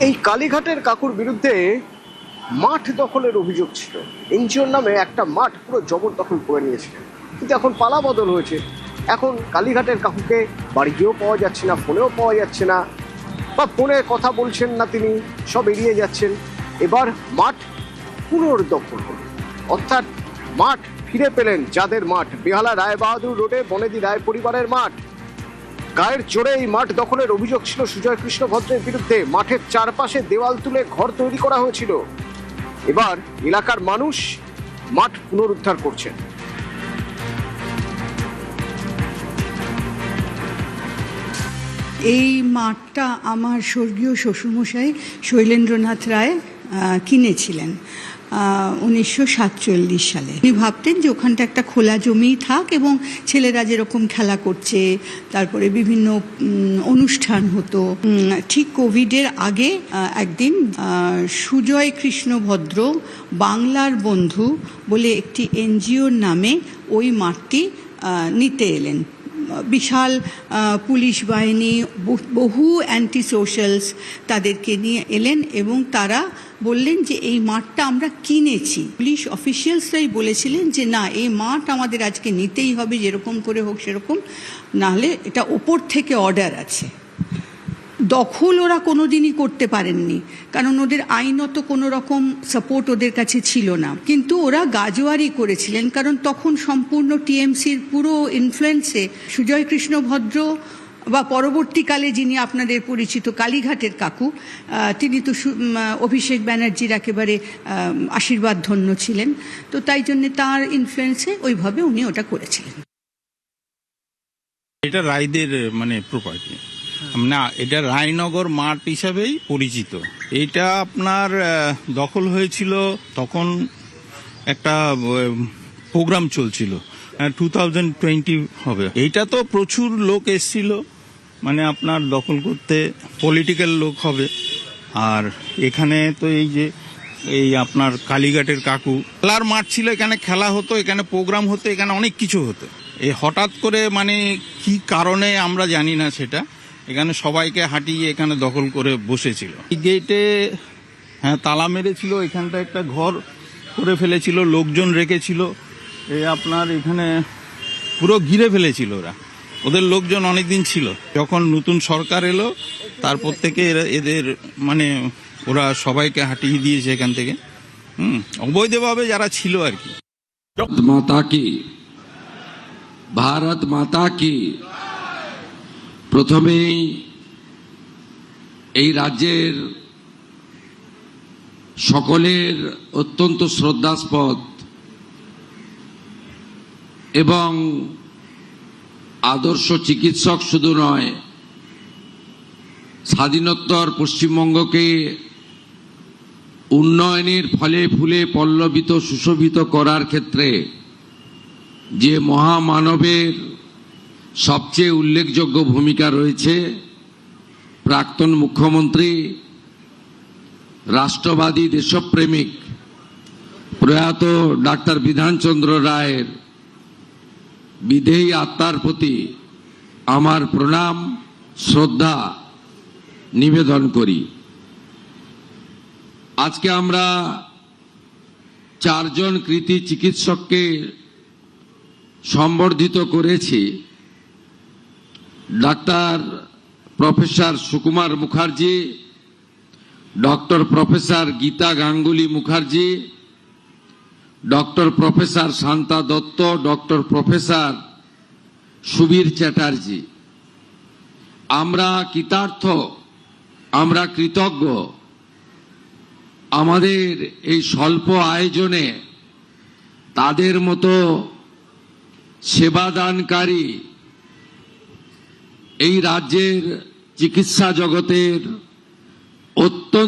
এই কালীঘাটের কাকুর বিরুদ্ধে মাঠ দখলের অভিযোগ ছিল। এনজিওর নামে একটা মাঠ পুরো জবরদখল করে নিয়েছিলেন, কিন্তু এখন পালা বদল হয়েছে। এখন কালীঘাটের কাকুকে বাড়ি গিয়েও পাওয়া যাচ্ছে না, ফোনেও পাওয়া যাচ্ছে না, বা ফোনে কথা বলছেন না, তিনি সব এড়িয়ে যাচ্ছেন। এবার মাঠ পুনর্দখল হল, অর্থাৎ মাঠ ফিরে পেলেন যাদের মাঠ। বেহালা রায়বাহাদুর রোডে বনেদি রায় পরিবারের মাঠ। গায়ের জোরে এই মাঠ দখলের অভিযোগ ছিল সুজয় কৃষ্ণ ভদ্রের বিরুদ্ধে। মাঠের চারপাশে দেওয়াল তুলে ঘর তৈরি করা হয়েছিল। এবার এলাকার মানুষ মাঠ পুনরুদ্ধার করছেন। এই মাঠটা আমার স্বর্গীয় শ্বশুরমশাই শৈলেন্দ্রনাথ রায় কিনেছিলেন 1947 সালে। উনি ভাবতেন যে ওখানটা একটা খোলা জমি থাক এবং ছেলেরা যেরকম খেলা করছে, তারপরে বিভিন্ন অনুষ্ঠান হতো। ঠিক কোভিডের আগে একদিন সুজয় কৃষ্ণ ভদ্র বাংলার বন্ধু বলে একটি এনজিওর নামে ওই মাঠটি নিতে এলেন। বিশাল পুলিশ বাহিনী, বহু অ্যান্টি সোশ্যালস তাদেরকে নিয়ে এলেন এবং তারা বললেন যে এই মাঠটা আমরা কিনেছি। পুলিশ অফিসিয়ালসরাই বলেছিলেন যে না, এই মাঠ আমাদের আজকে নিতেই হবে, যেরকম করে হোক সেরকম, নাহলে এটা ওপর থেকে অর্ডার আছে। দখল ওরা কোনোদিনই করতে পারেননি, কারণ ওদের আইনত কোনো রকম সাপোর্ট ওদের কাছে ছিল না। কিন্তু ওরা গাজোয়ারি করেছিলেন, কারণ তখন সম্পূর্ণ টিএমসির পুরো ইনফ্লুয়েন্সে সুজয় কৃষ্ণ ভদ্র বা পরবর্তীকালে যিনি আপনাদের পরিচিত কালীঘাটের কাকু, তিনি তো অভিষেক ব্যানার্জির একেবারে আশীর্বাদ ধন্য ছিলেন। তো তাই জন্য তার ইনফ্লুয়েন্সে ওইভাবে উনি ওটা করেছিলেন। এটা রায়দের প্রপার্টি না, এটা রায়নগর মাঠ হিসাবেই পরিচিত। এটা আপনার দখল হয়েছিল তখন একটা প্রোগ্রাম চলছিল, 2020 হবে। এইটা তো প্রচুর লোক এসছিল, আপনার দখল করতে, পলিটিক্যাল লোক হবে। আর এখানে তো এই আপনার কালীঘাটের কাকু, খেলার মাঠ ছিল, এখানে খেলা হতো, এখানে প্রোগ্রাম হতো, এখানে অনেক কিছু হতো। এই হঠাৎ করে কি কারণে আমরা জানি না, সেটা এখানে সবাইকে হাঁটিয়ে এখানে দখল করে বসেছিল। এই গেটে তালা মেরেছিল, এখানটা একটা ঘর করে ফেলেছিল, লোকজন রেখেছিল। আপনার এখানে পুরো ঘিরে ফেলেছিল ওরা, ওদের লোকজন অনেকদিন ছিল। যখন নতুন সরকার এলো তারপর থেকে এদের ওরা সবাইকে হাঁটিয়ে দিয়েছে এখান থেকে, অবৈধভাবে যারা ছিল আর কি। মাতা কি, ভারত মাতা কি। প্রথমেই এই রাজ্যের সকলের অত্যন্ত শ্রদ্ধাস্পদ এবং আদর্শ চিকিৎসক শুধু নয়, স্বাধীনোত্তর পশ্চিমবঙ্গকে উন্নয়নের ফলে ফুলে পল্লবিত সুশোভিত করার ক্ষেত্রে যে মহামানবের সবচেয়ে উল্লেখযোগ্য ভূমিকা রয়েছে, প্রাক্তন মুখ্যমন্ত্রী, রাষ্ট্রবাদী দেশপ্রেমিক প্রয়াত ডাক্তার বিধানচন্দ্র রায়ের বিদেহী আত্মার প্রতি আমার প্রণাম, শ্রদ্ধা নিবেদন করি। আজকে আমরা 4 জন কৃতী চিকিৎসককে সম্বর্ধিত করেছি। Doctor professor Sukumar Mukherjee, doctor professor Gita Ganguly Mukherjee, doctor professor Shanta Dutta, doctor professor Subir Chatterjee. আমরা কৃতার্থ, আমরা কৃতজ্ঞ। আমাদের এই স্বল্প আয়োজনে তাদের মতো সেবাদানকারী এই রাজ্যের চিকিৎসা জগতের অত্যন্ত